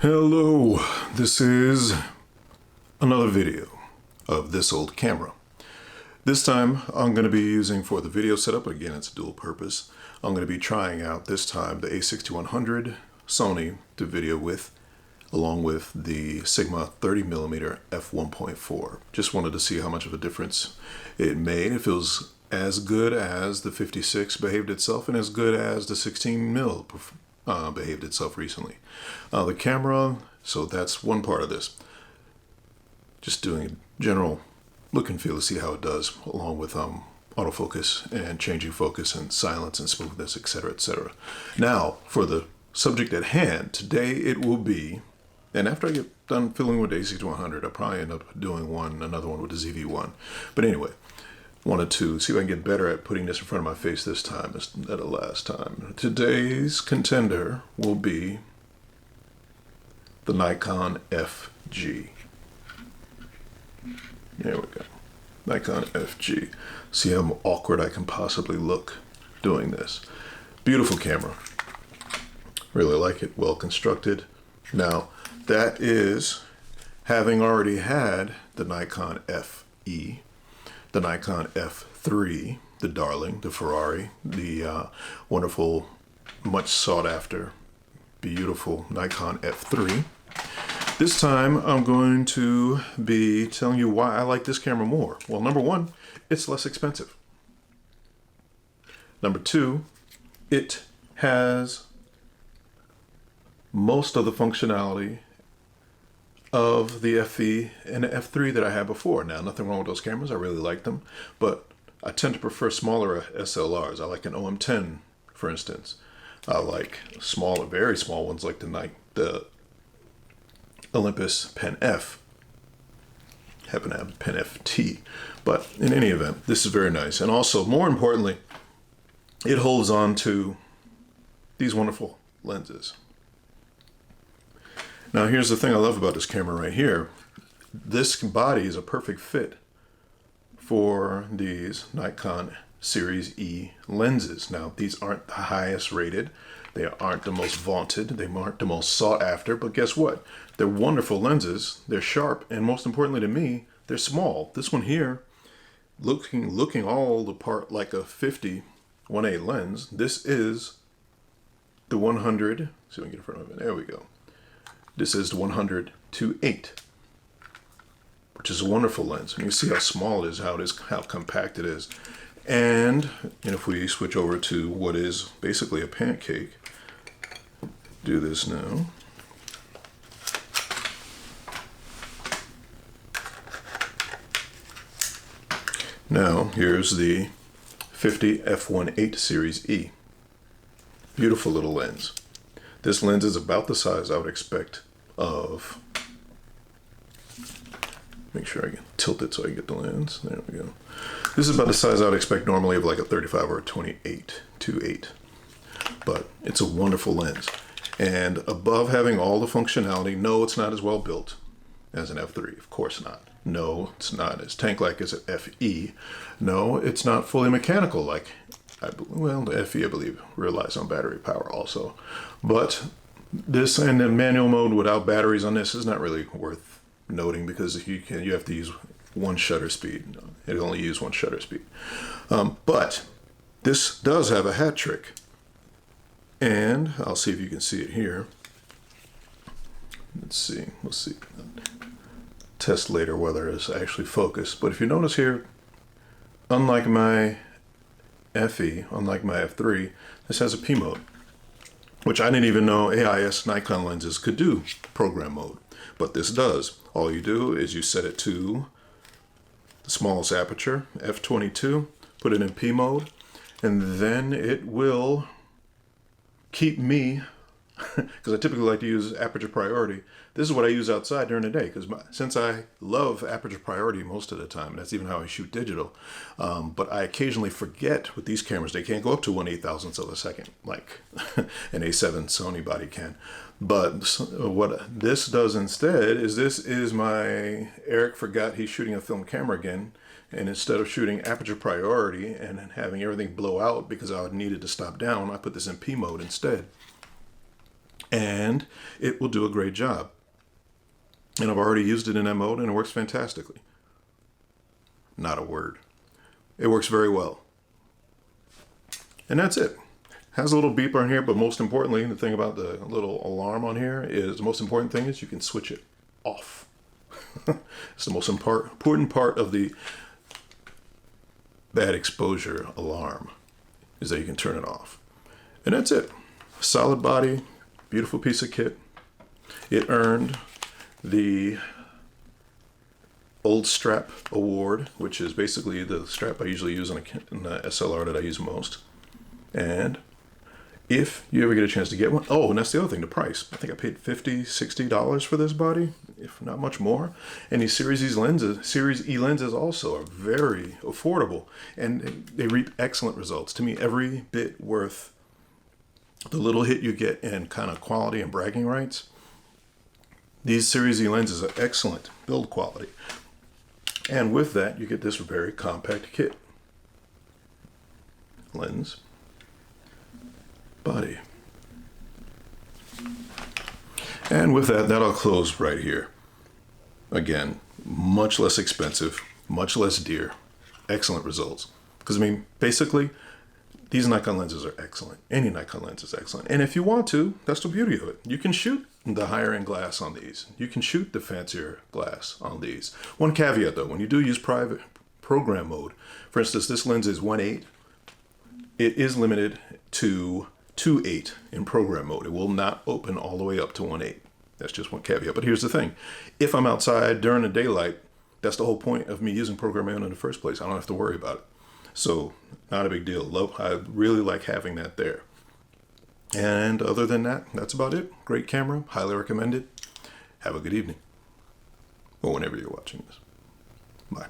Hello, this is another video of this old camera. This time I'm going to be using for the video setup, again it's dual purpose, I'm going to be trying out this time the a6100 Sony to video with, along with the Sigma 30mm f1.4. Just wanted to see how much of a difference it made. It feels as good as the 56 behaved itself and as good as the 16mm behaved itself recently. The camera, so that's one part of this. Just doing a general look and feel to see how it does, along with autofocus and changing focus and silence and smoothness, etc., etc. Now, for the subject at hand, today it will be, and after I get done filming with the a6100, I'll probably end up doing another one with the ZV-1. But anyway, wanted to see if I can get better at putting this in front of my face this time instead of last time. Today's contender will be the Nikon FG. There we go. Nikon FG. See how awkward I can possibly look doing this. Beautiful camera. Really like it. Well constructed. Now, that is having already had the Nikon FE, the Nikon F3, the darling, the Ferrari, the wonderful, much sought after, beautiful Nikon F3. This time I'm going to be telling you why I like this camera more. Well, number one, it's less expensive. Number two, it has most of the functionality of the FE and the F3 that I had before. Now, nothing wrong with those cameras. I really like them, but I tend to prefer smaller SLRs. I like an OM10, for instance. I like smaller, very small ones like the Olympus Pen F. Happen to have Pen FT, but in any event, this is very nice. And also, more importantly, it holds on to these wonderful lenses. Now, here's the thing I love about this camera right here. This body is a perfect fit for these Nikon Series E lenses. Now, these aren't the highest rated. They aren't the most vaunted. They aren't the most sought after. But guess what? They're wonderful lenses. They're sharp. And most importantly to me, they're small. This one here, looking all the part like a 50 1.8 lens. This is the 100. See if I can get in front of it. There we go. This is the 100 to 8, which is a wonderful lens. And you see how small it is, how compact it is. And if we switch over to what is basically a pancake, do this now. Now, here's the 50 f1.8 Series E. Beautiful little lens. This lens is about the size I would expect of, make sure I can tilt it so I can get the lens. There we go. This is about the size I would expect normally of like a 35 or a 28 to 8. But it's a wonderful lens. And above having all the functionality, no, it's not as well built as an F3. Of course not. No, it's not as tank-like as an FE. No, it's not fully mechanical like, the FE, I believe, relies on battery power also. But this and the manual mode without batteries on this is not really worth noting because you have to use one shutter speed. It only uses one shutter speed. But this does have a hat trick. And I'll see if you can see it here. Let's see. We'll see. Test later whether it's actually focused. But if you notice here, unlike my FE, unlike my F3, this has a P mode, which I didn't even know AIS Nikon lenses could do program mode, but this does. All you do is you set it to the smallest aperture, f22, put it in P mode, and then it will keep me, because I typically like to use aperture priority. This is what I use outside during the day, because since I love aperture priority most of the time, and that's even how I shoot digital, but I occasionally forget with these cameras, they can't go up to 1/8,000th of a second, like an A7 Sony body can. But what this does instead is this is my, Eric forgot he's shooting a film camera again, and instead of shooting aperture priority and having everything blow out because I needed to stop down, I put this in P mode instead. and it will do a great job. And I've already used it in that mode and it works fantastically. Not a word. It works very well. And that's it. Has a little beeper on here, but most importantly, the thing about the little alarm on here is the most important thing is you can switch it off. It's the most important part of the bad exposure alarm is that you can turn it off. And that's it. Solid body, beautiful piece of kit. It earned the Old Strap Award, which is basically the strap I usually use in the SLR that I use most. And if you ever get a chance to get one, oh, and that's the other thing, the price. I think I paid $50, $60 for this body, if not much more. And these Series E lenses also are very affordable, and they reap excellent results. To me, every bit worth the little hit you get in kind of quality and bragging rights. These Series E lenses are excellent build quality. And with that, you get this very compact kit. Lens, body. And with that, that'll close right here. Again, much less expensive, much less dear, excellent results. Because I mean, basically, these Nikon lenses are excellent. Any Nikon lens is excellent. And if you want to, that's the beauty of it. You can shoot the higher end glass on these. You can shoot the fancier glass on these. One caveat though, when you do use private program mode, for instance, this lens is 1.8. It is limited to 2.8 in program mode. It will not open all the way up to 1.8. That's just one caveat. But here's the thing. If I'm outside during the daylight, that's the whole point of me using program mode in the first place. I don't have to worry about it. So not a big deal. I really like having that there. And other than that, that's about it. Great camera. Highly recommended. Have a good evening. Or whenever you're watching this. Bye.